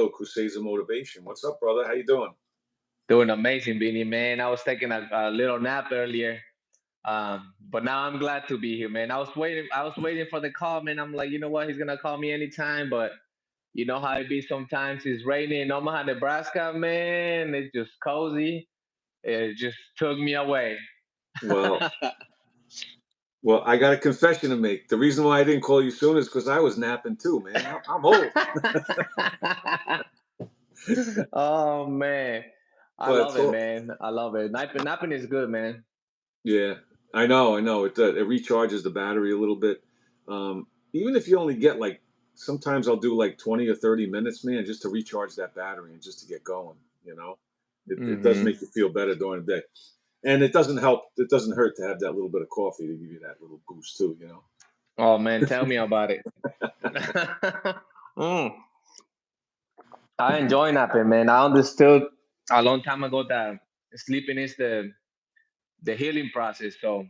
Crusades of Motivation. What's up, brother? How you doing? Doing amazing, Beanie, man. I was taking a little nap earlier, but now I'm glad to be here, man. I was waiting for the call, man. I'm like, you know what? He's gonna call me anytime, but you know how it be sometimes. It's raining in Omaha, Nebraska, man. It's just cozy. It just took me away. Well, well, I got a confession to make. The reason why I didn't call you soon is because I was napping too, man. I'm old. Oh man, I But love it, so, man. I love it. Napping is good, man. yeah, I know. It recharges the battery a little bit. Even if you only get like, sometimes I'll do like 20 or 30 minutes, man, just to recharge that battery and just to get going. You know, it does Hmm. make you feel better during the day, and it doesn't help. It doesn't hurt to have that little bit of coffee to give you that little boost too. You know. Oh man, tell me about it. Mm. I enjoy napping, man. I understood a long time ago that sleeping is the healing process. So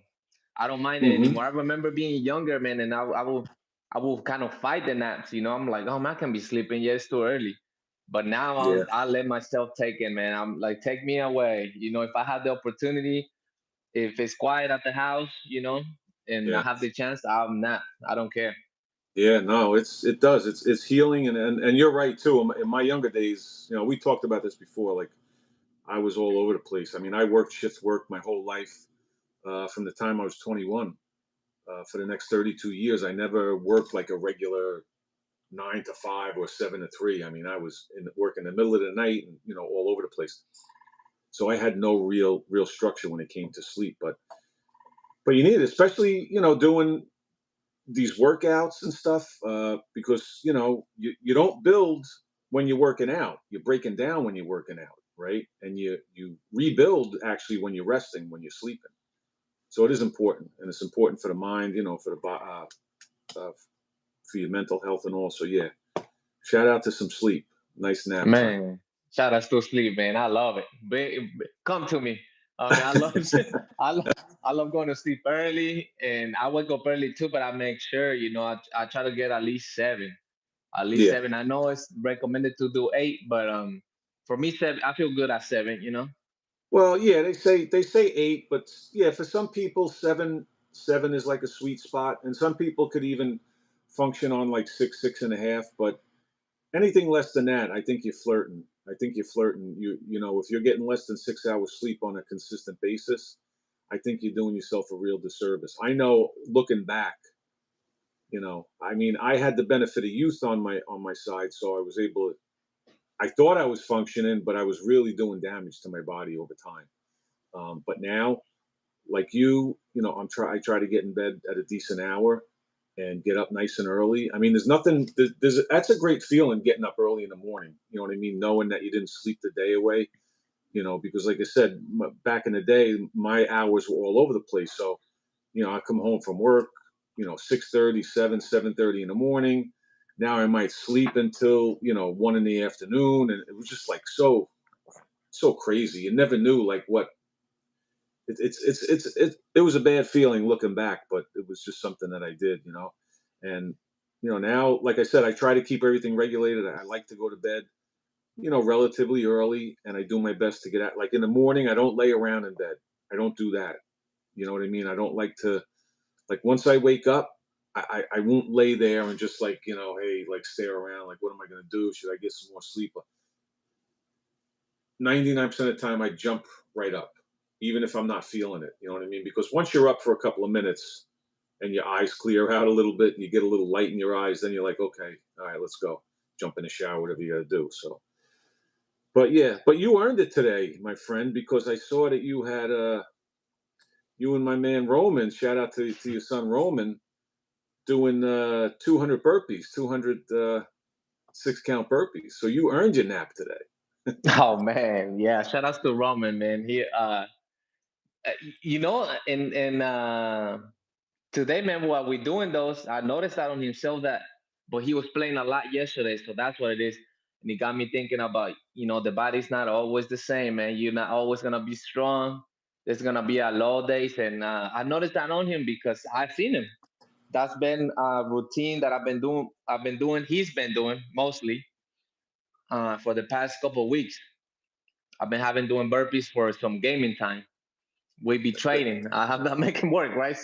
I don't mind it Hmm. anymore. I remember being younger, man, and I will kind of fight the naps. I'm like, oh man, I can be sleeping. Yeah, it's too early. But now Yeah. I let myself take it, man. I'm like, take me away. If I have the opportunity, if it's quiet at the house, and I Yeah. have the chance, I'll nap. I don't care. Yeah, no, it does. It's healing, and you're right too. In my younger days, we talked about this before. Like I was all over the place. I mean, I worked shift work my whole life, from the time I was 21. For the next 32 years, I never worked like a regular 9 to 5 or 7 to 3. I mean, I was in work in the middle of the night, and all over the place. So I had no real structure when it came to sleep. But you need it, especially doing these workouts and stuff, because you don't build when you're working out. You're breaking down when you're working out, right? And you rebuild actually when you're resting, when you're sleeping. So it is important, and it's important for the mind, for the for your mental health and all. So yeah, shout out to some sleep, nice nap time. Man, shout outs to sleep, man. I love it. Come to me. I love I love I love going to sleep early, and I wake up early too. But I make sure, I try to get at least seven. At least Yeah. seven. I know it's recommended to do eight, but for me, seven. I feel good at seven. Well, yeah, they say 8, but yeah, for some people, seven is like a sweet spot, and some people could even function on like 6 and a half. But anything less than that, I think you're flirting. I think you're flirting. If you're getting less than 6 hours sleep on a consistent basis, I think you're doing yourself a real disservice. I know, looking back, I mean, I had the benefit of youth on my side, so I was able to. I thought I was functioning, but I was really doing damage to my body over time. But now, like I try to get in bed at a decent hour and get up nice and early. I mean, there's nothing. That's a great feeling, getting up early in the morning. You know what I mean? Knowing that you didn't sleep the day away. Because like I said, back in the day, my hours were all over the place. So, I come home from work, 6:30, 7:30 in the morning. Now I might sleep until 1 in the afternoon, and it was just like so crazy. You never knew like what it was a bad feeling looking back, but it was just something that I did. And now, like I said, I try to keep everything regulated. I like to go to bed, relatively early, and I do my best to get out. Like in the morning, I don't lay around in bed. I don't do that. You know what I mean? I don't like to, like, once I wake up, I won't lay there and just like, hey, like, stare around. Like, what am I gonna do? Should I get some more sleep? 99% of the time, I jump right up, even if I'm not feeling it. You know what I mean? Because once you're up for a couple of minutes and your eyes clear out a little bit and you get a little light in your eyes, then you're like, okay, all right, let's go. Jump in the shower, whatever you got to do. So, but yeah, but you earned it today, my friend, because I saw that you and my man Roman. Shout out to your son Roman, doing 200 burpees, 200 6 count burpees. So you earned your nap today. Oh man, yeah. Shout outs to Roman, man. In today, man, while we're doing those, I noticed that on himself but he was playing a lot yesterday, so that's what it is. And it got me thinking about, the body's not always the same, man. You're not always gonna be strong. There's gonna be a low days, and I noticed that on him because I've seen him. That's been a routine that I've been doing. He's been doing mostly, for the past couple of weeks. I've been having doing burpees for some gaming time. We be trading. I have to make him work, right?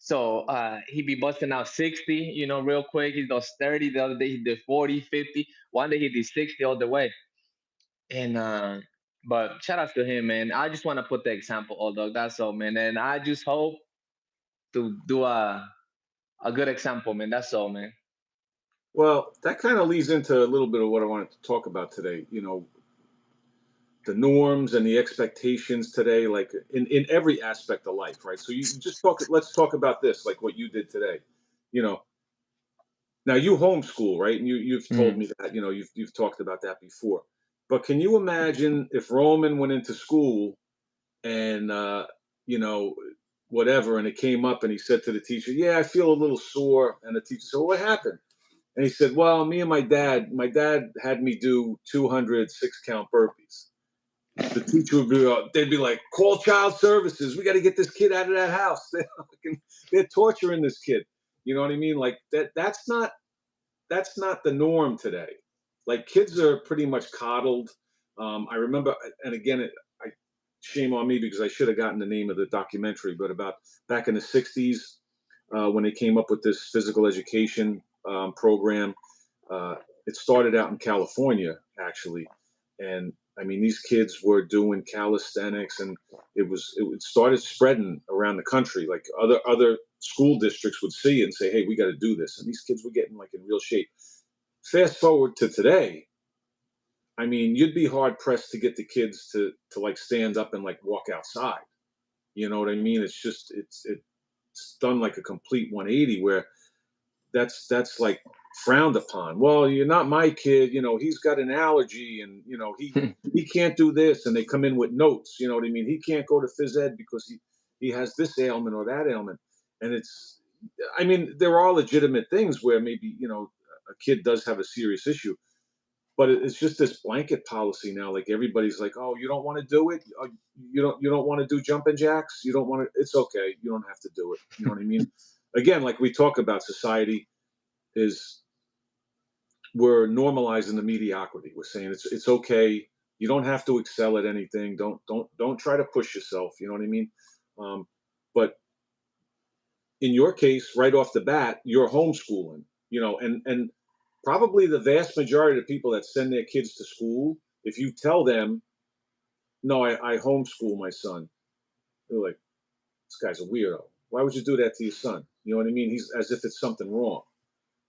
So he be busting out 60, real quick. He does 30. The other day he did 40, 50. One day he did 60 all the way. And but shout out to him, man. I just want to put the example, old dog. That's all, man. And I just hope to do a good example, man. That's all, man. Well, that kind of leads into a little bit of what I wanted to talk about today. The norms and the expectations today, like in every aspect of life, right? So you just talk. Let's talk about this, like what you did today. You know, Now you homeschool, right? And you've told Mhm. me that, you've talked about that before. But can you imagine if Roman went into school and you know, whatever, and it came up and he said to the teacher, "Yeah, I feel a little sore." And the teacher said, "Well, what happened?" And he said, "Well, me and my dad had me do 200 6 count burpees." The teacher would be, they'd be like, "Call child services. We got to get this kid out of that house." They're torturing this kid. You know what I mean? Like that. That's not the norm today. Like kids are pretty much coddled. I remember, and again, I shame on me because I should have gotten the name of the documentary, but about back in the '60s when they came up with this physical education program. Uh, it started out in California, actually, and I mean these kids were doing calisthenics, and it started spreading around the country. Like other school districts would see it and say, "Hey, we got to do this," and these kids were getting like in real shape. Fast forward to today, I mean, you'd be hard pressed to get the kids to like stand up and like walk outside. You know what I mean? It's done like a complete 180 where that's like frowned upon. Well, you're not my kid. He's got an allergy, and he can't do this. And they come in with notes. You know what I mean? He can't go to phys ed because he has this ailment or that ailment. And I mean, there are legitimate things where maybe a kid does have a serious issue, but it's just this blanket policy now. Like everybody's like, "Oh, you don't want to do it? You don't want to do jumping jacks? You don't want to? It's okay. You don't have to do it." You know what I mean? Again, like we talk about, society is we're normalizing the mediocrity. We're saying it's okay. You don't have to excel at anything. Don't try to push yourself. You know what I mean? But in your case, right off the bat, you're homeschooling. And probably the vast majority of people that send their kids to school, if you tell them, "No, I homeschool my son," they're like, "This guy's a weirdo. Why would you do that to your son?" You know what I mean? He's as if it's something wrong.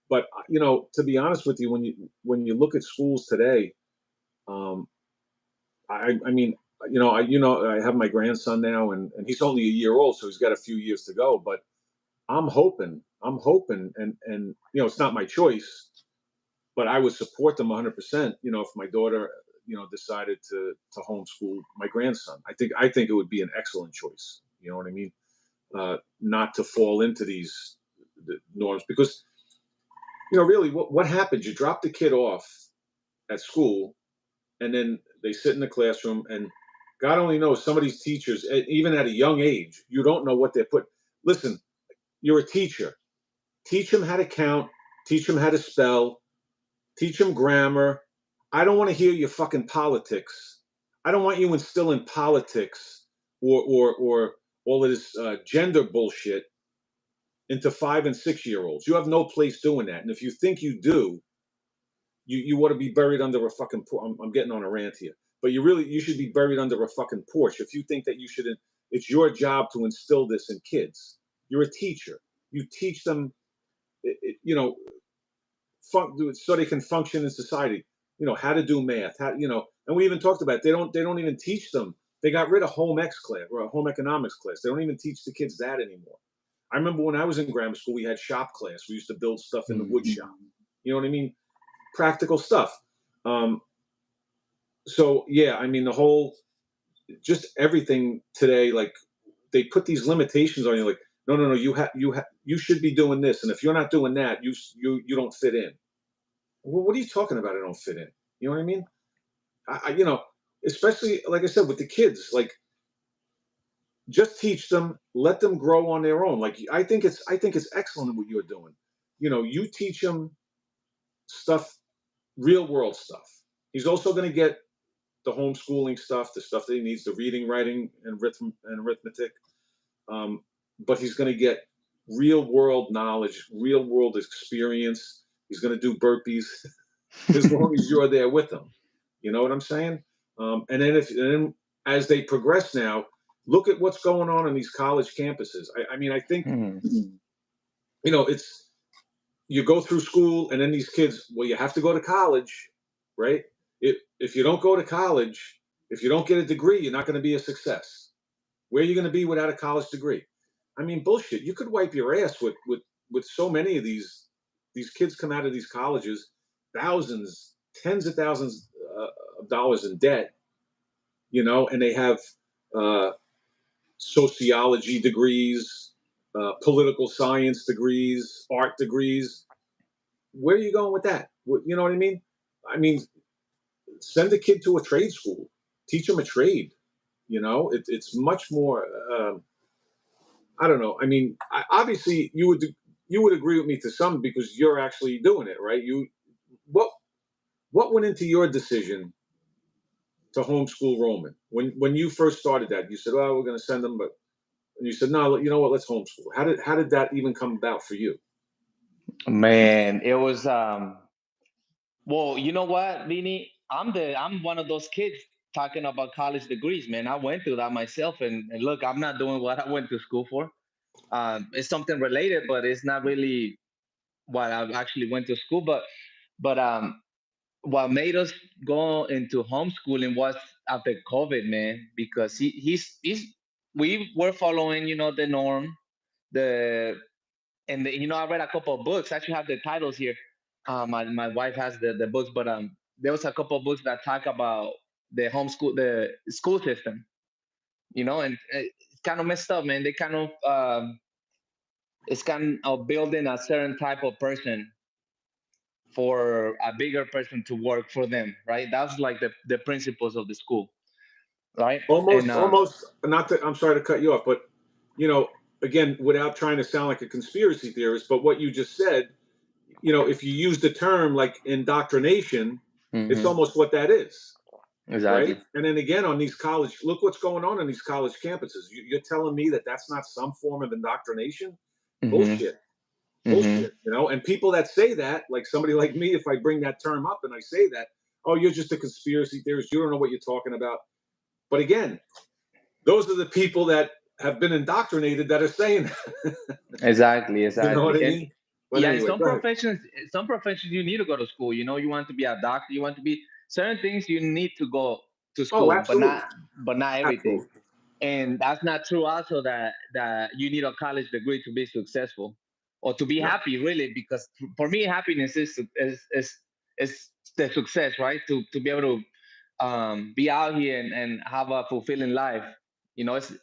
But to be honest with you, when you look at schools today, um, I mean, I have my grandson now, and he's only a year old, so he's got a few years to go. But I'm hoping, and it's not my choice, but I would support them 100%. If my daughter, decided to homeschool my grandson, I think it would be an excellent choice. You know what I mean? Not to fall into these norms because really, what happens? You drop the kid off at school, and then they sit in the classroom, and God only knows some of these teachers, even at a young age, you don't know what they're put. Listen, you're a teacher. Teach them how to count. Teach them how to spell. Teach them grammar. I don't want to hear your fucking politics. I don't want you instilling politics or all of this gender bullshit into 5 and 6 year olds. You have no place doing that. And if you think you do, you want to be buried under a fucking. I'm getting on a rant here, but you should be buried under a fucking porch if you think that you shouldn't. It's your job to instill this in kids. You're a teacher. You teach them, it, it- you know, so they can function in society. How to do math. And we even talked about it. They don't even teach them. They got rid of home ec class or a home economics class. They don't even teach the kids that anymore. I remember when I was in grammar school, we had shop class. We used to build stuff in the wood Mhm. shop. You know what I mean? Practical stuff. Um, so yeah, I mean the whole, just everything today, like they put these limitations on you. Like, no, no, no, you should be doing this, and if you're not doing that, you don't fit in. Well, what are you talking about? I don't fit in. You know what I mean? Especially like I said with the kids, like just teach them, let them grow on their own. Like I think it's excellent what you're doing. You teach them stuff, real world stuff. He's also going to get the homeschooling stuff, the stuff that he needs, the reading, writing, and arithmetic. Um, but he's going to get real world knowledge, real world experience. He's going to do burpees as long as you're there with him. You know what I'm saying? And then as they progress now, look at what's going on in these college campuses. I mean, I think Mhm. it's you go through school, and then these kids, well, you have to go to college, right? If you don't go to college, if you don't get a degree, you're not going to be a success. Where are you going to be without a college degree? I mean, bullshit. You could wipe your ass with so many of these kids come out of these colleges, thousands, tens of thousands of dollars in debt, and they have uh, sociology degrees, political science degrees, art degrees. Where are you going with that? You know what I mean? I mean, send a kid to a trade school, teach them a trade. It's much more. I don't know. I mean, obviously, you would agree with me to some because you're actually doing it, right? What what went into your decision to homeschool Roman when you first started that? You said, "Oh, we're going to send them," but and you said, "No, you know what? Let's homeschool." How did that even come about for you? Man, it was well, you know what, Vini? I'm one of those kids talking about college degrees, man. I went through that myself, and look, I'm not doing what I went to school for. It's something related, but it's not really what I actually went to school. But what made us go into homeschooling was after COVID, man, because he's we were following, the norm, the I read a couple of books. I actually have the titles here. My wife has the books, but there was a couple of books that talk about the school system, and it's kind of messed up, man. They kind of it's kind of building a certain type of person for a bigger person to work for them, right? That's like the principles of the school, right? And Almost. Not to. I'm sorry to cut you off, but you know, again, without trying to sound like a conspiracy theorist, but what you just said, if you use the term like indoctrination, it's Mhm, almost what that is, right? exactly. And then again, on these college, look what's going on in these college campuses. You're telling me that that's not some form of indoctrination? Mhm, Bullshit, mhm. bullshit. And people that say that, like somebody like me, if I bring that term up and I say that, oh, you're just a conspiracy theorist. You don't know what you're talking about. But again, those are the people that have been indoctrinated that are saying that. Exactly, You know what exactly. I And mean? But yeah, in anyway, go ahead. some professions you need to go to school. You want to be a doctor, you want to be certain things you need to go to Oh, school, absolutely, but not everything. absolutely. And that's not true also that you need a college degree to be successful or to be No, happy, really, because for me happiness is the success, right? To be able to be out here and have a fulfilling life.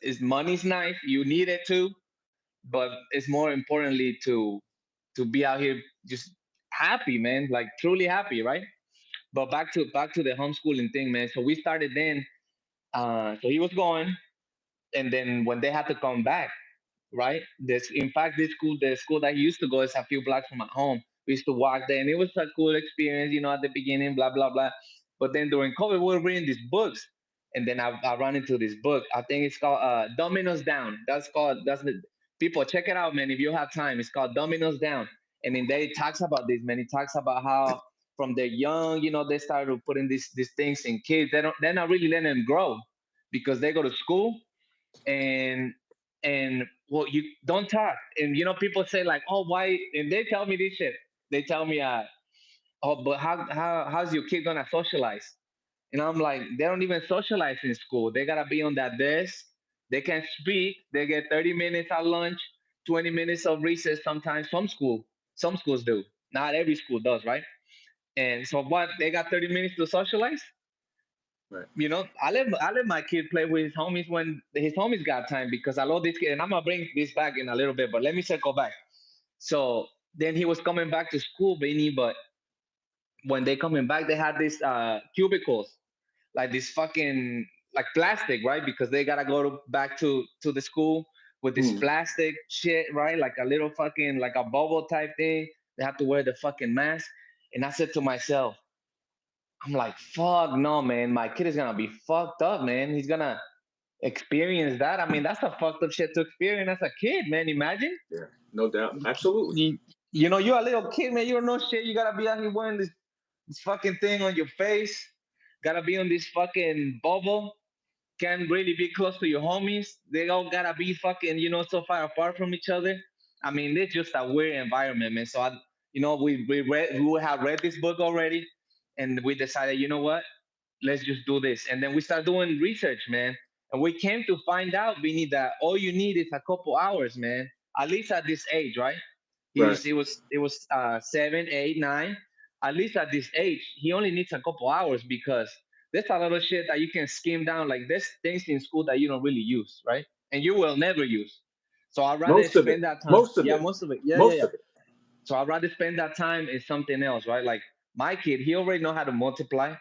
It's money's nice, you need it too, but it's more importantly to be out here just happy, man, like truly happy, right? But back to the homeschooling thing, man. So we started then. So he was going, and then when they had to come back, right? In fact, the school that he used to go is a few blocks from my home. We used to walk there, and it was a cool experience, at the beginning, blah blah blah. But then during COVID, we were reading these books, and then I ran into this book. I think it's called Dominoes Down. That's the people check it out, man. If you have time, it's called Dominoes Down, and in there it talks about this, man. It talks about how from they're young, they started putting these things in kids. They're not really letting them grow because they go to school and well, you don't talk, and people say like, oh, why? And they tell me this shit. They tell me oh, but how's your kid gonna socialize? And I'm like, they don't even socialize in school. They gotta be on that desk. They can speak. They get 30 minutes at lunch, 20 minutes of recess sometimes. Some schools do, not every school does, right? And so what, they got 30 minutes to socialize. right. I let my kid play with his homies when his homies got time, because I love this kid, and I'm gonna bring this back in a little bit. But let me circle back. So then he was coming back to school, Benny. But when they coming back, they had these cubicles, like this fucking like plastic, right? Because they gotta go back to the school with this Hmm. plastic shit, right? Like a little fucking like a bubble type thing. They have to wear the fucking mask. And I said to myself, I'm like, fuck no, man. My kid is gonna be fucked up, man. He's gonna experience that. I mean, that's a fucked up shit to experience as a kid, man. Imagine. Yeah, no doubt, absolutely. You, you know, you're a little kid, man. You don't know shit. You gotta be out here wearing this fucking thing on your face. Gotta be on this fucking bubble. Can't really be close to your homies. They all gotta be fucking, so far apart from each other. I mean, it's just a weird environment, man. So we have read this book already, and we decided, you know what? Let's just do this. And then we start doing research, man. And we came to find out, Vinny, that all you need is a couple hours, man. At least at this age, right? Right. It was 7, 8, 9. At least at this age, he only needs a couple hours because there's a lot of shit that you can skim down. Like there's things in school that you don't really use, right? And you will never use. So I'd rather Most of it. spend that time. Most of Yeah, it. most of it. Yeah, yeah, Most yeah. of it. So I'd rather spend that time in something else, right? Like my kid, he already know how to multiply.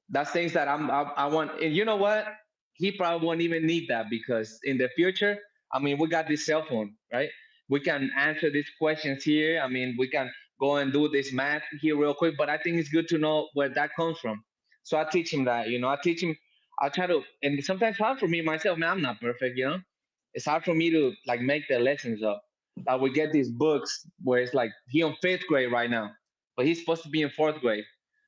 That's things that I want. And you know what? He probably won't even need that because in the future, I mean, we got this cell phone, right? We can answer these questions here. I mean, we can go and do this math here real quick. But I think it's good to know where that comes from. So I teach him that. I teach him. I try to, and sometimes it's hard for me myself. Man, I'm not perfect. It's hard for me to like make the lessons up. Like we get these books where it's like he on fifth grade right now, but he's supposed to be in fourth grade.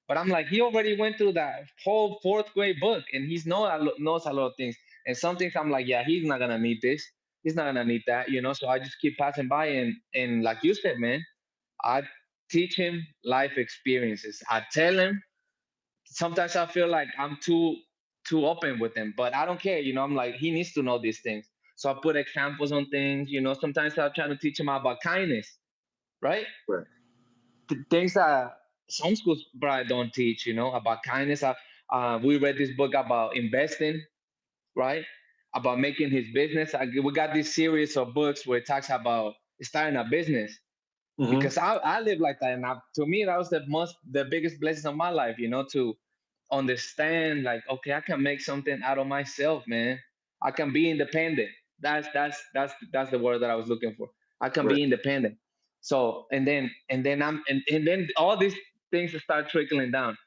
But I'm like, he already went through that whole fourth grade book, and knows a lot of things. And some things I'm like, yeah, he's not gonna need this. He's not gonna need that. So I just keep passing by, and like you said, man, I teach him life experiences. I tell him. Sometimes I feel like I'm too open with him, but I don't care. I'm like, he needs to know these things. So I put examples on things. Sometimes I try to teach him about kindness, right? Right. Things that some schools probably don't teach, about kindness. We read this book about investing, right? About making his business. We got this series of books where it talks about starting a business Mm-hmm. because I live like that, and to me that was the biggest blessing of my life, to understand like, okay, I can make something out of myself, man. I can be independent. That's the word that I was looking for. I can Right. be independent. So and then all these things start trickling down,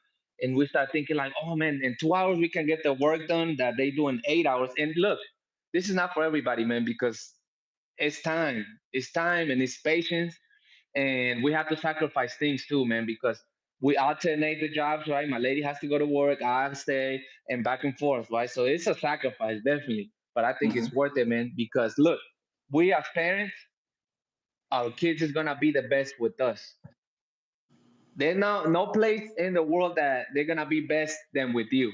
and we start thinking like, oh man, in 2 hours we can get the work done that they do in 8 hours. And look, this is not for everybody, man, because it's time and it's patience, and we have to sacrifice things too, man, because we alternate the jobs, right? My lady has to go to work, I stay, and back and forth, right? So it's a sacrifice, definitely, but I think it's Mm-hmm. worth it, man, because look, we as parents, our kids is gonna be the best with us. There's no place in the world that they're gonna be best than with you,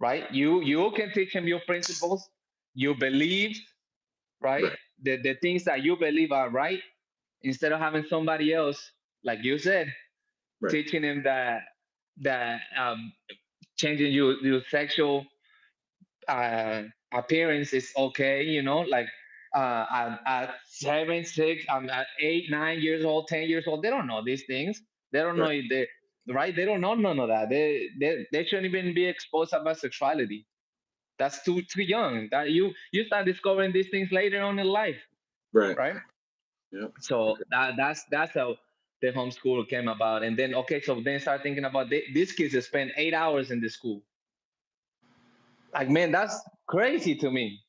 right? You can teach them your principles, your beliefs, right? Right. The things that you believe are right, instead of having somebody else, like you said, Right. teaching him that changing your sexual uh, appearance is okay. Like at 7, 6, at 8, 9 years old, 10 years old, they don't know these things. They don't know Right. if they right. They don't know none of that. They shouldn't even be exposed about sexuality. That's too young. That you start discovering these things later on in life, Right. right? Yeah. So that's how the homeschool came about. And then okay, so then start thinking about these kids that spend 8 hours in the school. Like man, that's crazy to me.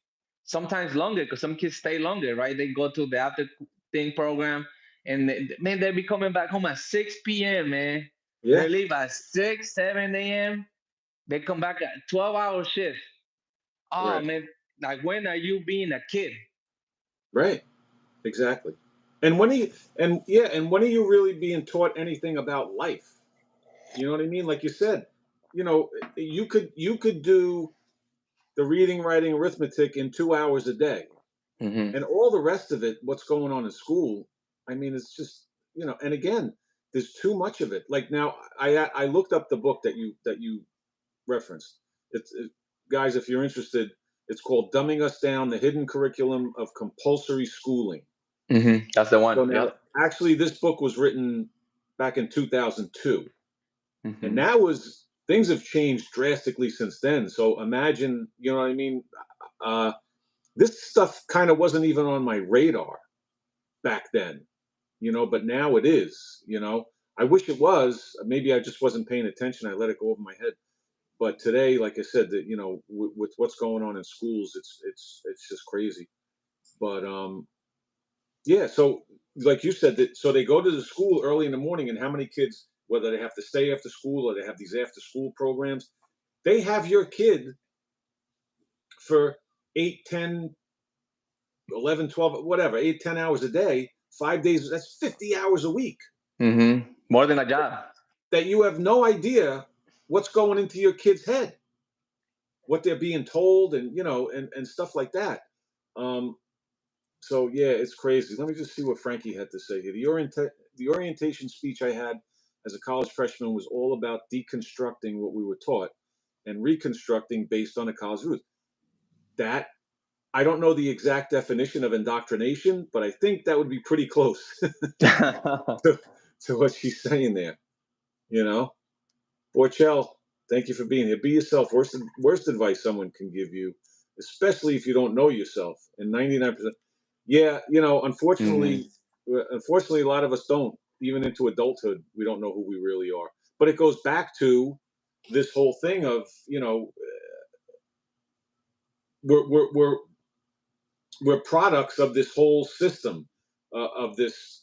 Sometimes longer because some kids stay longer, right? They go to the after thing program, and man, they be coming back home at 6 p.m. Man, Yeah. they leave at 6, 7 a.m. They come back at 12-hour shifts. Oh Right. man, like when are you being a kid? Right. Exactly. And when are you and yeah, and when are you really being taught anything about life? You know what I mean? Like you said, you could do the reading, writing, arithmetic in 2 hours a day. Hmm. And all the rest of it, what's going on in school, I mean, it's just, and again, there's too much of it. Like now, I looked up the book that you referenced. Guys, if you're interested, it's called "Dumbing Us Down: The Hidden Curriculum of Compulsory Schooling." That's the one. So now, Yep. actually, this book was written back in 2002, and Hmm. that was things have changed drastically since then. So imagine, you know what I mean? Uh, this stuff kind of wasn't even on my radar back then, but now it is. I wish it was. Maybe I just wasn't paying attention. I let it go over my head. But today, like I said, that with what's going on in schools, it's just crazy. But yeah. So like you said, that so they go to the school early in the morning, and how many kids, whether they have to stay after school or they have these after school programs, they have your kid for 8, 10, 11, 12, whatever, 8, 10 hours a day, 5 days. That's 50 hours a week More than a job. that you have no idea what's going into your kid's head, what they're being told, and and stuff like that. Um, so yeah, it's crazy. Let me just see what Frankie had to say here. The orientation speech I had as a college freshman was all about deconstructing what we were taught and reconstructing based on a college route. That I don't know the exact definition of indoctrination, but I think that would be pretty close to, to what she's saying there. You know, Borchell, thank you for being here. Be yourself. Worst advice someone can give you, especially if you don't know yourself. And 99%, yeah, Hmm. unfortunately, a lot of us don't. Even into adulthood, we don't know who we really are. But it goes back to this whole thing of we're we're products of this whole system of this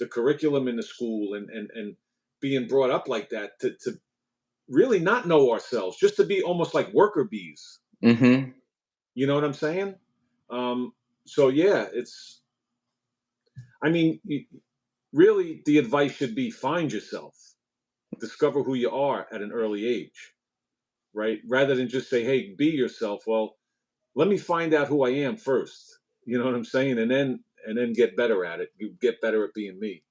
the curriculum in the school and being brought up like that to really not know ourselves, just to be almost like worker bees. Hmm. You know what I'm saying? Um, so yeah, I mean, really, the advice should be find yourself, discover who you are at an early age, right? Rather than just say, "Hey, be yourself." Well, let me find out who I am first. You know what I'm saying? And then get better at it. You get better at being me.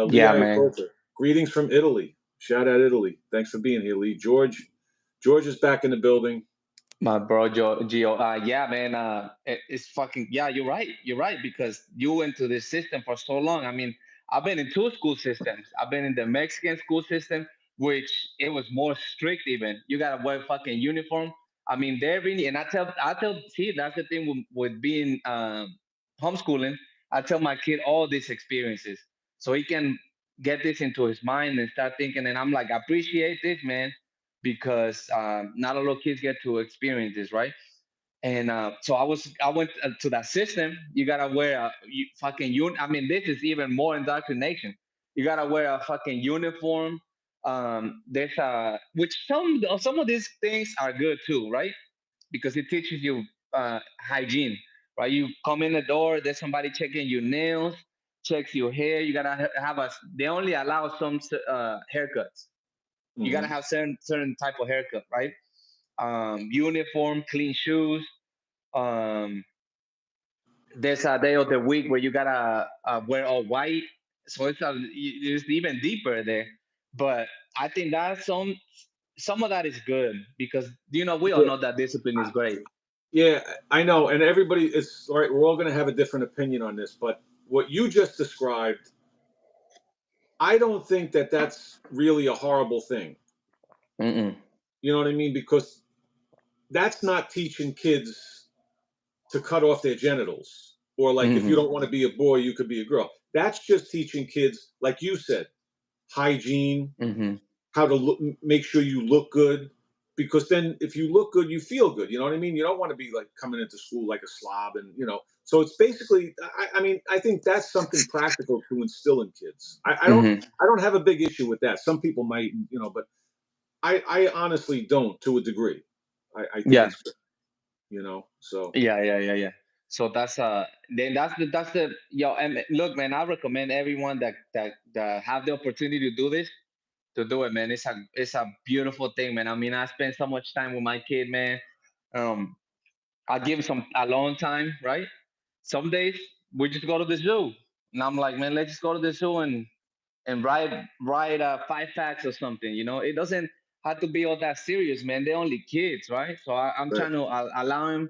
Lee Yeah, man. Iacocca, greetings from Italy. Shout out Italy. Thanks for being here, Lee. George is back in the building. My bro, Gio. Yeah, man. It's fucking. Yeah, you're right. You're right because you went to this system for so long. I mean, I've been in two school systems. I've been in the Mexican school system, which it was more strict. Even you gotta wear fucking uniform. I mean, they're really. And I tell. See, that's the thing with being homeschooling. I tell my kid all these experiences so he can get this into his mind and start thinking. And I'm like, appreciate this, man, because not a lot of kids get to experience this, right? And so I went to that system. You gotta wear a fucking I mean, this is even more indoctrination. You gotta wear a fucking uniform. There's which some of these things are good too, right? Because it teaches you hygiene, right? You come in the door, there's somebody checking your nails, checks your hair. You gotta have a. They only allow some haircuts. You gotta Hmm. have certain type of haircut, right? Uniform, clean shoes. Um, there's a day of the week where you gotta wear all white, so it's even deeper there. But I think that some of that is good because we all Yeah, know that discipline is great. yeah, I know. And everybody, it's all right. We're all going to have a different opinion on this, but what you just described, I don't think that that's really a horrible thing. Mm-mm. You know what I mean? Because that's not teaching kids to cut off their genitals, or like if you Mm-hmm. don't want to be a boy, you could be a girl. That's just teaching kids, like you said, hygiene, Mm-hmm. how to look, make sure you look good. Because then, if you look good, you feel good. You know what I mean? You don't want to be like coming into school like a slob, and So it's basically, I mean, I think that's something practical to instill in kids. Mm-hmm. I don't have a big issue with that. Some people might, but I honestly don't to a degree. I think Yeah. it's good, So Yeah. So that's the yo. And look, man, I recommend everyone that have the opportunity to do this to do it, man. It's a beautiful thing, man. I mean, I spend so much time with my kid, man. Um, I give him some alone time, right? Some days we just go to the zoo, and I'm like, man, let's just go to the zoo and write 5 facts or something. It doesn't have to be all that serious, man. They're only kids, right? So I'm right. trying to allow him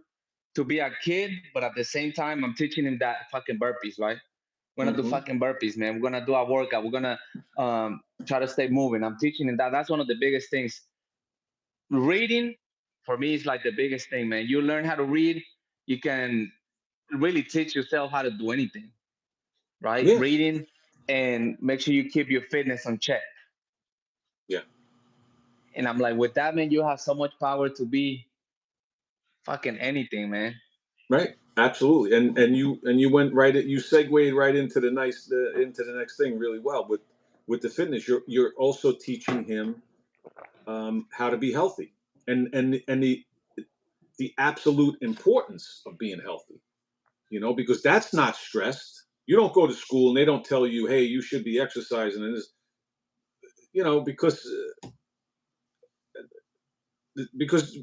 to be a kid, but at the same time, I'm teaching him that fucking burpees, right? We're gonna do Hmm. fucking burpees, man. We're gonna do a workout. We're gonna try to stay moving. I'm teaching him that. That's one of the biggest things. Reading for me is like the biggest thing, man. You learn how to read, you can really teach yourself how to do anything, right? Yeah, Reading. and make sure you keep your fitness on check. Yeah. And I'm like, with that, man, you have so much power to be fucking anything, man. Right. Absolutely. And you went right at you segued right into into the next thing really well with the fitness. You're also teaching him how to be healthy and the absolute importance of being healthy. Because that's not stressed. You don't go to school and they don't tell you, hey, you should be exercising and this, because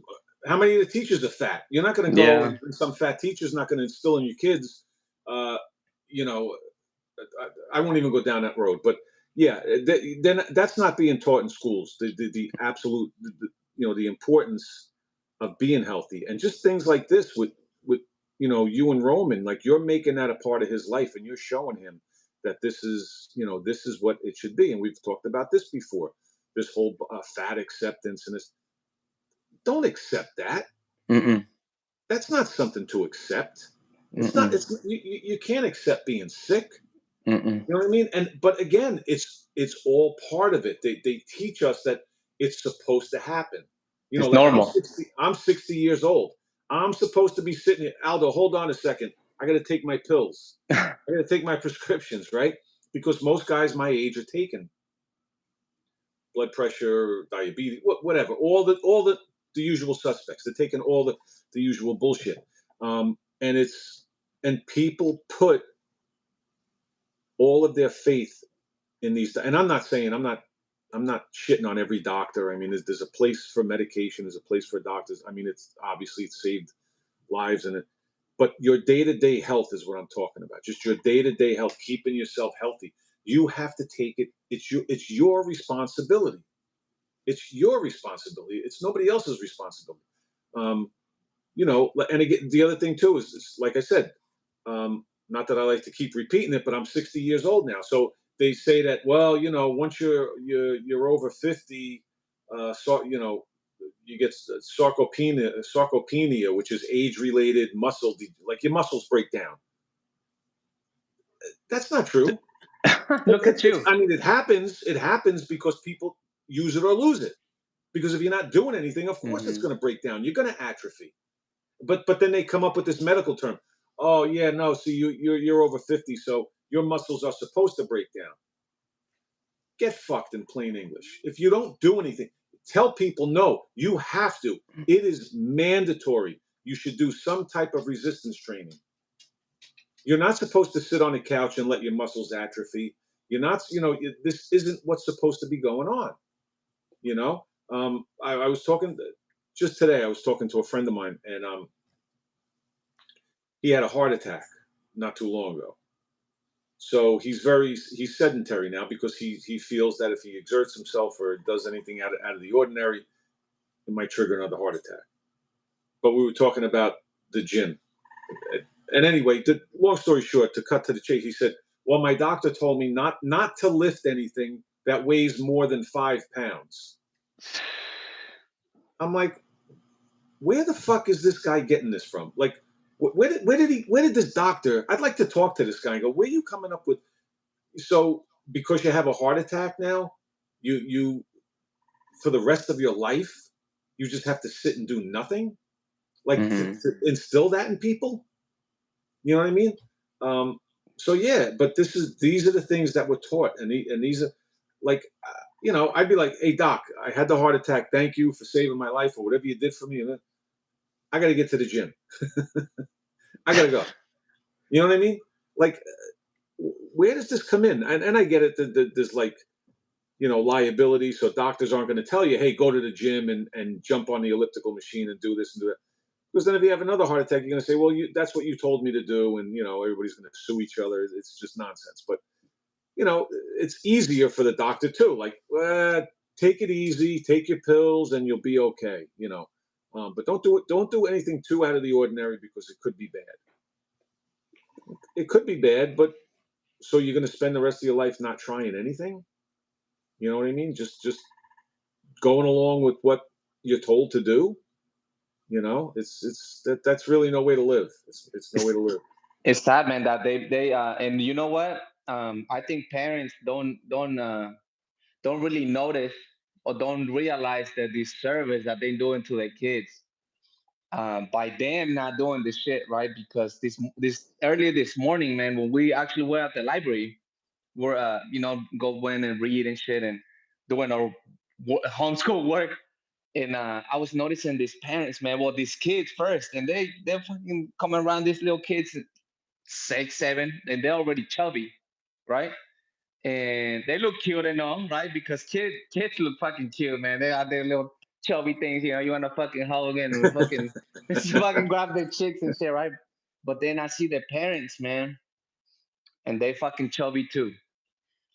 how many of the teachers are fat? You're not going to go Yeah. and some fat teacher's not going to instill in your kids, uh, you know, I won't even go down that road, but yeah, then that's not being taught in schools. The absolute, the importance of being healthy and just things like this with you and Roman, like you're making that a part of his life and you're showing him that this is what it should be. And we've talked about this before. This whole fat acceptance and this. Don't accept that. Mm-mm. That's not something to accept. It's not. Mm-mm. You can't accept being sick. Mm-mm. You know what I mean? But again, it's all part of it. They teach us that it's supposed to happen. It's Like I'm normal. 60. I'm 60 years old. I'm supposed to be sitting here. Aldo, hold on a second. I got to take my pills. I got to take my prescriptions, right? Because most guys my age are taking blood pressure, diabetes, whatever. All the usual suspects. They're taking all the usual bullshit. And people put all of their faith in these. And I'm not shitting on every doctor. I mean, there's a place for medication. There's a place for doctors. I mean, it's saved lives and it. But your day-to-day health is what I'm talking about. Just your day-to-day health, keeping yourself healthy. You have to take it. It's your responsibility. It's your responsibility. It's nobody else's responsibility. Um, and again, the other thing too is like I said, not that I like to keep repeating it, but I'm 60 years old now. So they say that, well, once you're over 50, so you get sarcopenia, which is age-related muscle, like your muscles break down. That's not true. Look at you. I mean, it happens. It happens because people use it or lose it. Because if you're not doing anything, of course it's Mm-hmm. going to break down. You're going to atrophy. But then they come up with this medical term. Oh yeah, no. See, you're over 50, so your muscles are supposed to break down. Get fucked in plain English. If you don't do anything, tell people no. You have to. It is mandatory. You should do some type of resistance training. You're not supposed to sit on a couch and let your muscles atrophy. You're not. This isn't what's supposed to be going on. You know, I was talking just today. I was talking to a friend of mine, and he had a heart attack not too long ago. So he's sedentary now because he feels that if he exerts himself or does anything out of the ordinary, it might trigger another heart attack. But we were talking about the gym, and anyway, long story short, to cut to the chase, he said, "Well, my doctor told me not to lift anything that weighs more than 5 pounds." I'm like, where the fuck is this guy getting this from? Like, where did this doctor? I'd like to talk to this guy and go, where are you coming up with? So because you have a heart attack now, you for the rest of your life, you just have to sit and do nothing. Like Mm-hmm. to instill that in people. You know what I mean? Um, so yeah, but these are the things that were taught, and these are like, I'd be like, hey doc, I had the heart attack. Thank you for saving my life or whatever you did for me. And I got to get to the gym. I got to go. You know what I mean? Like, where does this come in? And I get it. There's like, liability. So doctors aren't going to tell you, hey, go to the gym and jump on the elliptical machine and do this and do that. Because then if you have another heart attack, you're going to say, well, that's what you told me to do. And, everybody's going to sue each other. It's just nonsense. But, it's easier for the doctor too. Like, take it easy, take your pills and you'll be okay, but don't do anything too out of the ordinary because it could be bad. It could be bad, but so you're going to spend the rest of your life not trying anything? You know what I mean? Just going along with what you're told to do. That's really no way to live. It's no way It's to live. it's sad, man, that they and you know what? I think parents don't really notice or don't realize the disservice that they're doing to their kids by them not doing this shit, right? Because this earlier this morning, man, when we actually were at the library, we're go in and read and shit and doing our homeschool work. And I was noticing these parents, man, well, these kids first, and they're fucking coming around these little kids, 6, 7, and they're already chubby, right? And they look cute and all, right? Because kids look fucking cute, man. They got their little chubby things, you want to fucking hug and fucking fucking grab their chicks and shit, right? But then I see the parents, man, and they fucking chubby too.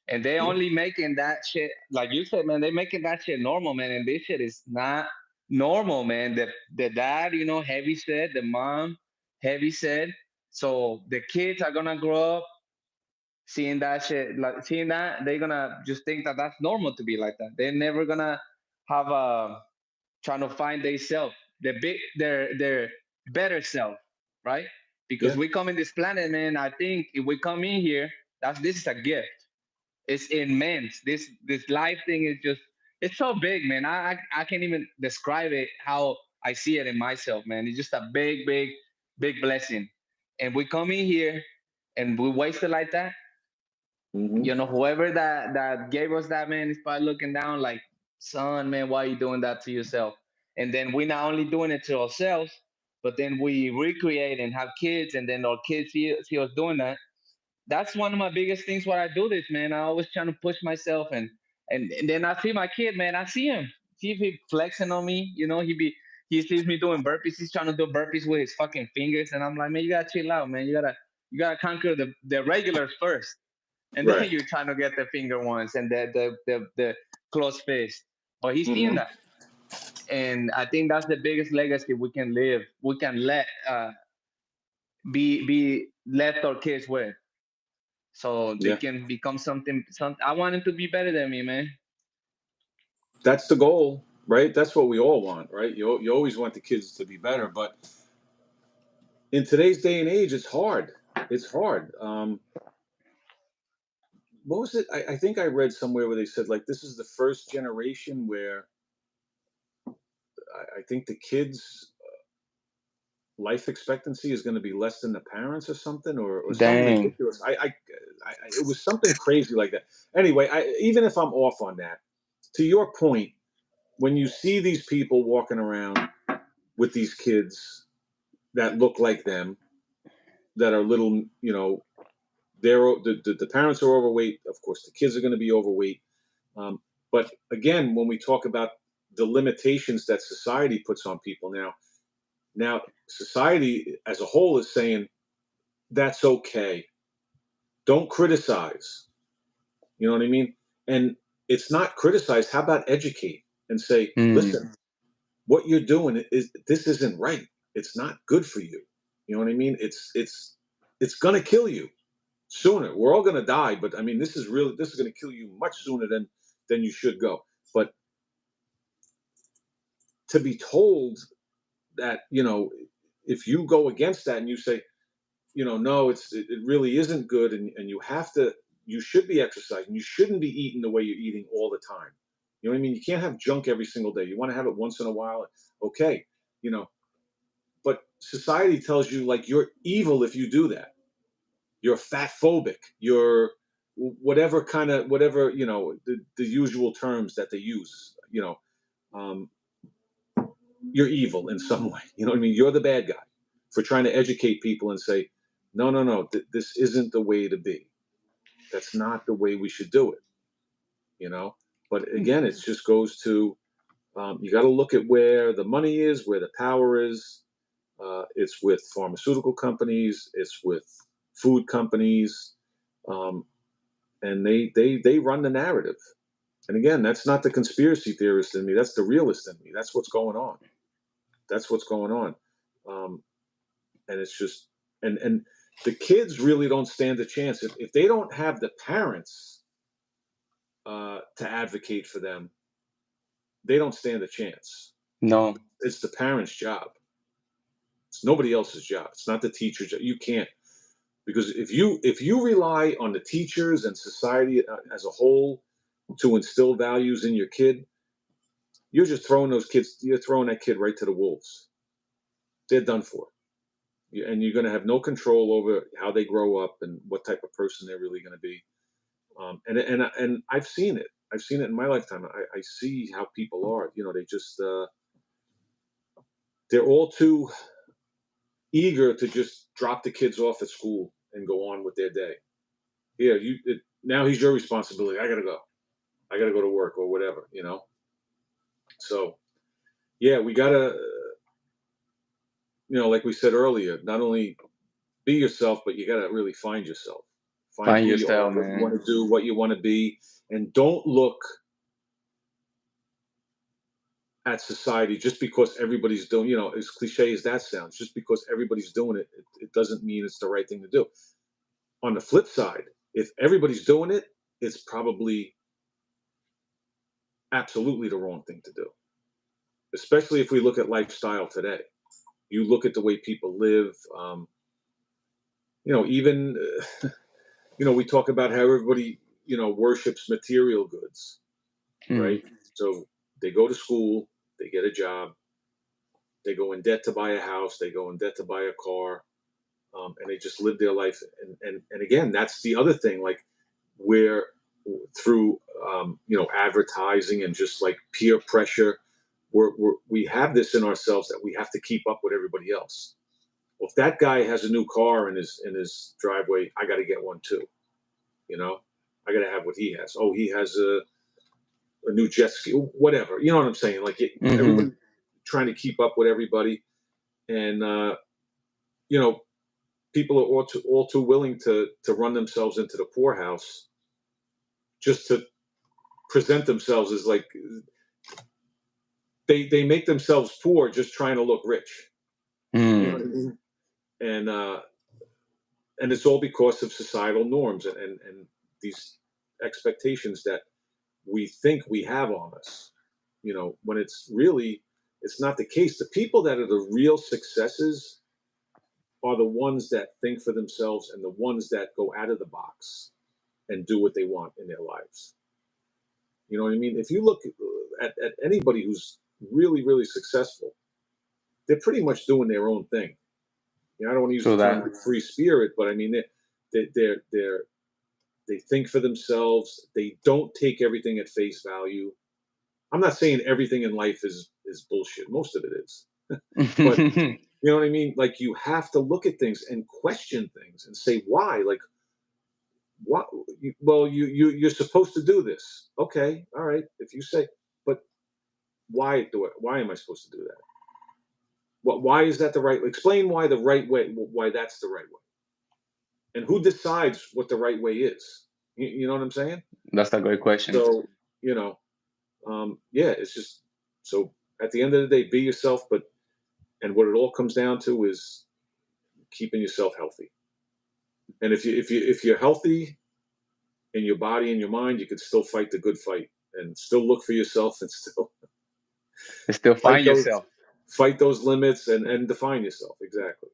And they Yeah. only making that shit, like you said, man, they making that shit normal, man. And this shit is not normal, man. The dad, heavy set, the mom, heavy set. So the kids are gonna grow up seeing that shit, like seeing that, they're gonna just think that that's normal to be like that. They're never gonna have a trying to find their self, their better self, right? Because Yeah. we come in this planet, man. I think if we come in here, this is a gift. It's immense. This life thing is just it's so big, man. I can't even describe it how I see it in myself, man. It's just a big blessing. And we come in here and we waste it like that. Hmm. Whoever that gave us that, man, is probably looking down like, son, man, why are you doing that to yourself? And then we not only doing it to ourselves, but then we recreate and have kids, and then our kids see us doing that. That's one of my biggest things why I do this, man. I always trying to push myself, and then I see my kid, man. I see him, see if he flexing on me. He sees me doing burpees. He's trying to do burpees with his fucking fingers, and I'm like, man, you gotta chill out, man. You gotta conquer the regulars first, and then Right. you're trying to get the finger ones and the close fist. But he's seeing Hmm. that, and I think that's the biggest legacy we can live. We can let be left our kids with so they Yeah. can become something. I want them to be better than me, man. That's the goal, right? That's what we all want, right? You always want the kids to be better, but in today's day and age, it's hard. It's hard. What was it? I think I read somewhere where they said like this is the first generation where I think the kids' life expectancy is going to be less than the parents or something, or something Dang. ridiculous. It was something crazy like that. Anyway, even if I'm off on that, to your point, when you see these people walking around with these kids that look like them, that are little, the parents are overweight. Of course, the kids are going to be overweight. But again, when we talk about the limitations that society puts on people now society as a whole is saying that's okay. Don't criticize. You know what I mean? And it's not criticize. How about educate and say, Mm. listen, what you're doing is this isn't right. It's not good for you. You know what I mean? It's gonna kill you sooner. We're all gonna die, but I mean, this is gonna kill you much sooner than you should go. But to be told that if you go against that and you say no, it really isn't good, and you should be exercising, you shouldn't be eating the way you're eating all the time. You know what I mean? You can't have junk every single day. You want to have it once in a while, okay. you know but society tells you like you're evil if you do that. You're fat phobic, you're whatever the usual terms that they use. Um, you're evil in some way. You know what I mean? You're the bad guy for trying to educate people and say, no, no, no, this isn't the way to be. That's not the way we should do it. You know. But again, it just goes to you got to look at where the money is, where the power is. It's with pharmaceutical companies. It's with food companies, um, and they run the narrative. And again, that's not the conspiracy theorist in me. That's the realist in me. That's what's going on. That's what's going on. Um, and it's just and the kids really don't stand a chance if they don't have the parents to advocate for them. They don't stand a chance. No. It's the parents' job. It's nobody else's job. It's not the teacher's job. You can't. Because if you rely on the teachers and society as a whole to instill values in your kid, you're just throwing those kids. You're throwing that kid right to the wolves. They're done for, and you're going to have no control over how they grow up and what type of person they're really going to be. And I've seen it. I've seen it in my lifetime. I see how people are. You know, they just they're all too eager to just drop the kids off at school and go on with their day. Yeah, now he's your responsibility. I gotta go. I gotta go to work or whatever. You know. So yeah, we gotta. Like we said earlier, not only be yourself, but you gotta really find yourself. Find Find who you are, yourself, what you man. want to do, what you want to be, and don't look at society just because everybody's doing. As cliche as that sounds, just because everybody's doing it, it doesn't mean it's the right thing to do. On the flip side, if everybody's doing it, it's probably absolutely the wrong thing to do. Especially if we look at lifestyle today. You look at the way people live. Even we talk about how everybody worships material goods, Mm. right? So they go to school, they get a job, they go in debt to buy a house, they go in debt to buy a car, and they just live their life. And again, that's the other thing. Like where through advertising and just like peer pressure, we have this in ourselves that we have to keep up with everybody else. Well, if that guy has a new car in his driveway, I got to get one too. You know, I got to have what he has. Oh, he has a new jet ski, whatever. You know what I'm saying? Like Hmm. everybody trying to keep up with everybody, and you know, people are all too willing to run themselves into the poorhouse just to present themselves as like they make themselves poor just trying to look rich. You know what I Mm. mean? And it's all because of societal norms and these expectations that we think we have on us. When it's not the case. The people that are the real successes are the ones that think for themselves and the ones that go out of the box and do what they want in their lives. You know what I mean? If you look at anybody who's really, really successful, they're pretty much doing their own thing. I don't want to use True the term that. like free spirit, but I mean they think for themselves. They don't take everything at face value. I'm not saying everything in life is bullshit. Most of it is, but you know what I mean. Like you have to look at things and question things and say why. Like what? Well, you're supposed to do this. Okay, all right. If you say, but why do it? Why am I supposed to do that? Why is that the right? Explain why the right way. Why that's the right way, and who decides what the right way is. You know what I'm saying? That's a great question. So you know, yeah, it's just so at the end of the day, be yourself. But and what it all comes down to is keeping yourself healthy. And if you're healthy in your body and your mind, you can still fight the good fight and still look for yourself and still Still fight find those yourself. fight those limits and define yourself. Exactly.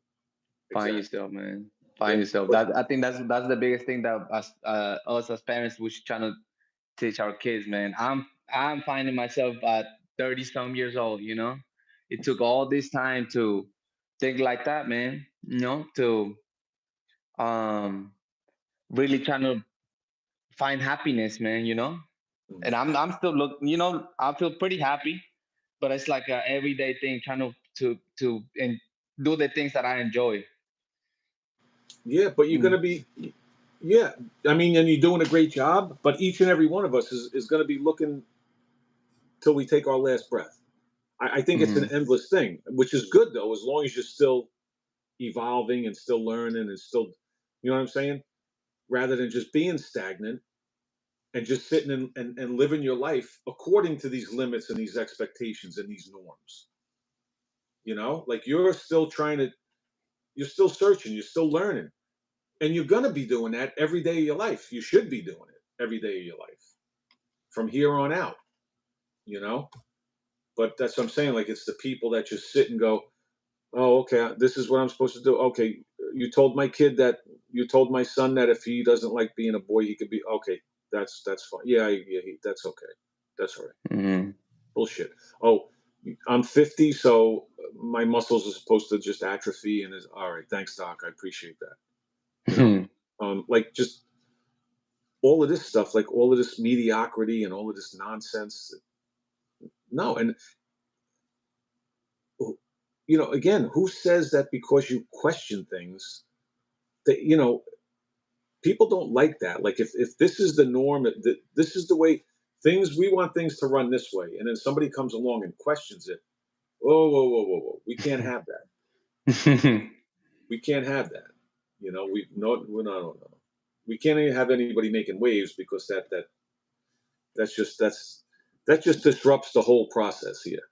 Find Exactly. yourself, man. Find Yeah. yourself. But That I think that's the biggest thing that us as parents we should try to teach our kids, man. I'm finding myself at 30 some years old. It took all this time to think like that, man. To um really trying to find happiness, man. mm, And I'm still I feel pretty happy, but it's like a everyday thing, trying to and do the things that I enjoy. yeah, but you're Mm. gonna be yeah. I mean, and you're doing a great job, but each and every one of us is gonna be looking till we take our last breath. I think it's an Hmm. endless thing, which is good though, as long as you're still evolving and still learning and still you know what I'm saying? Rather than just being stagnant and just sitting and living your life according to these limits and these expectations and these norms. Like you're still searching, you're still learning, and you're gonna be doing that every day of your life. You should be doing it every day of your life from here on out. You know, but that's what I'm saying. Like it's the people that just sit and go, "Oh, okay, this is what I'm supposed to do." Okay, you told my kid that you told my son that if he doesn't like being a boy, he could be okay. That's fine. Yeah, that's okay. That's all right. Mm-hmm. Bullshit. Oh, I'm 50, so my muscles are supposed to just atrophy, and is all right. Thanks, doc. I appreciate that. You know, like just all of this stuff, like all of this mediocrity and all of this nonsense. No, and again, who says that because you question things that people don't like that. Like if this is the norm, this is the way things. We want things to run this way, and then somebody comes along and questions it. Whoa, whoa, whoa, whoa, whoa! We can't have that. We can't have that. We're not. No. We can't even have anybody making waves because that just disrupts the whole process here.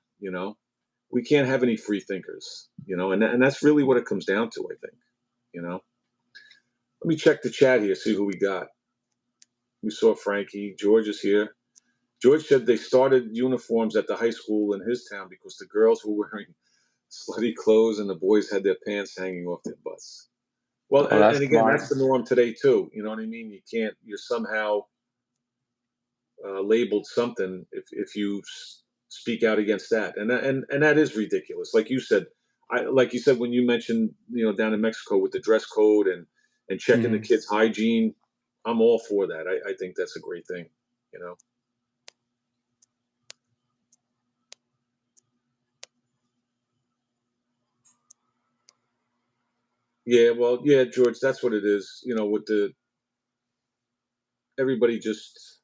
We can't have any free thinkers. And that's really what it comes down to. I think. Let me check the chat here, see who we got. We saw Frankie. George is here. George said they started uniforms at the high school in his town because the girls were wearing slutty clothes and the boys had their pants hanging off their butts. Well, Oh, that's and again, smart. that's the norm today too. You know what I mean? You're somehow labeled something if you speak out against that, and that is ridiculous. Like you said, when you mentioned down in Mexico with the dress code and checking the kids' hygiene, I'm all for that. I think that's a great thing. Yeah, well, yeah, George, that's what it is. With everybody just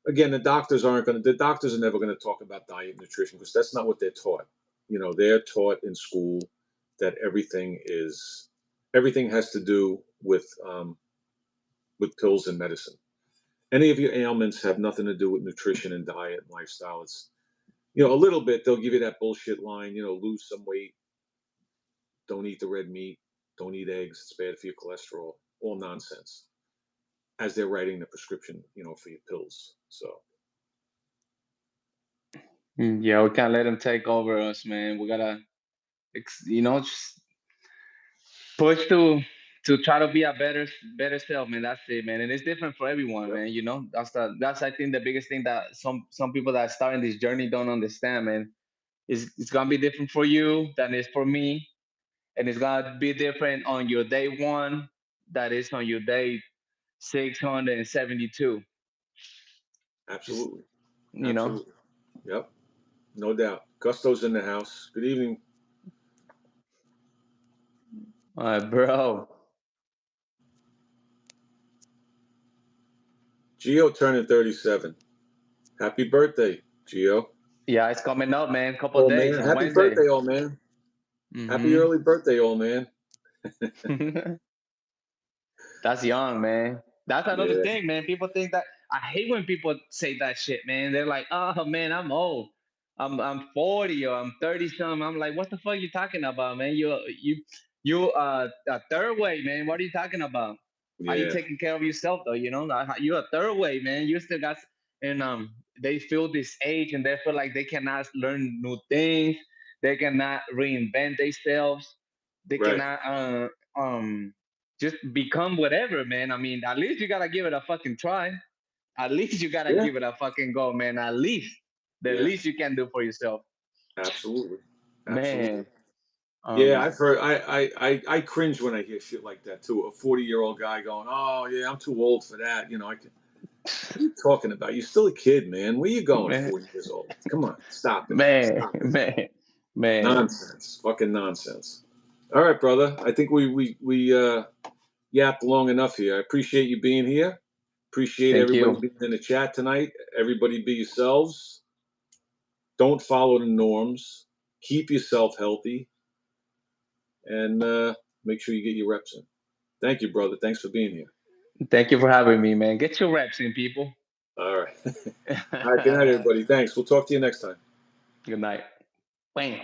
again, the doctors are never going to talk about diet and nutrition because that's not what they're taught. They're taught in school that everything has to do with pills and medicine. Any of your ailments have nothing to do with nutrition and diet and lifestyle. It's a little bit they'll give you that bullshit line, lose some weight, don't eat the red meat, don't eat eggs, it's bad for your cholesterol, all nonsense. As they're writing the prescription, for your pills. So Yeah, we can't let them take over us, man. We gotta, just push to try to be a better self, man. That's it, man. And it's different for everyone, yep, man. That's I think the biggest thing that some people that are starting this journey don't understand, man. It's gonna be different for you than it's for me, and it's gonna be different on your day one that is on your day 672. Just absolutely, you know, absolutely, yep, no doubt. Gusto's in the house. Good evening, bro. Gio turning 37. Happy birthday, Gio. Yeah, it's coming up, man. Couple Oh days man, on happy Wednesday. birthday, old man. Happy Mm-hmm. early birthday, old man. That's young, man. That's another Yeah, thing, man. People think that I hate when people say that shit, man. They're like, "Oh man, I'm old. I'm 40 or I'm 30 something." I'm like, "What the fuck you talking about, man? You a third way, man. What are you talking about? Are you yeah, taking care of yourself though? You a third way, man. You still got and they feel this age and they feel like they cannot learn new things. They cannot reinvent themselves. They right. cannot just become whatever, man. I mean, at least you gotta give it a fucking try. At least you gotta Yeah, give it a fucking go, man. At least the yeah, least you can do for yourself, absolutely, absolutely. man. Yeah, Um, I've heard. I cringe when I hear shit like that too. A 40-year-old guy going, "Oh yeah, I'm too old for that." What are you talking about? You're still a kid, man. Where you going at man, 40 years old? Come on, stop it. man, Stop it. man, man. Nonsense. Fucking nonsense. All right, brother. I think we yapped long enough here. I appreciate you being here. Appreciate Thank everybody you, being in the chat tonight. Everybody be yourselves. Don't follow the norms. Keep yourself healthy, and make sure you get your reps in. Thank you, brother. Thanks for being here. thank you for having me, man. Get your reps in, people. All right. All right. Good night, everybody. Thanks. We'll talk to you next time. Good night. Bam.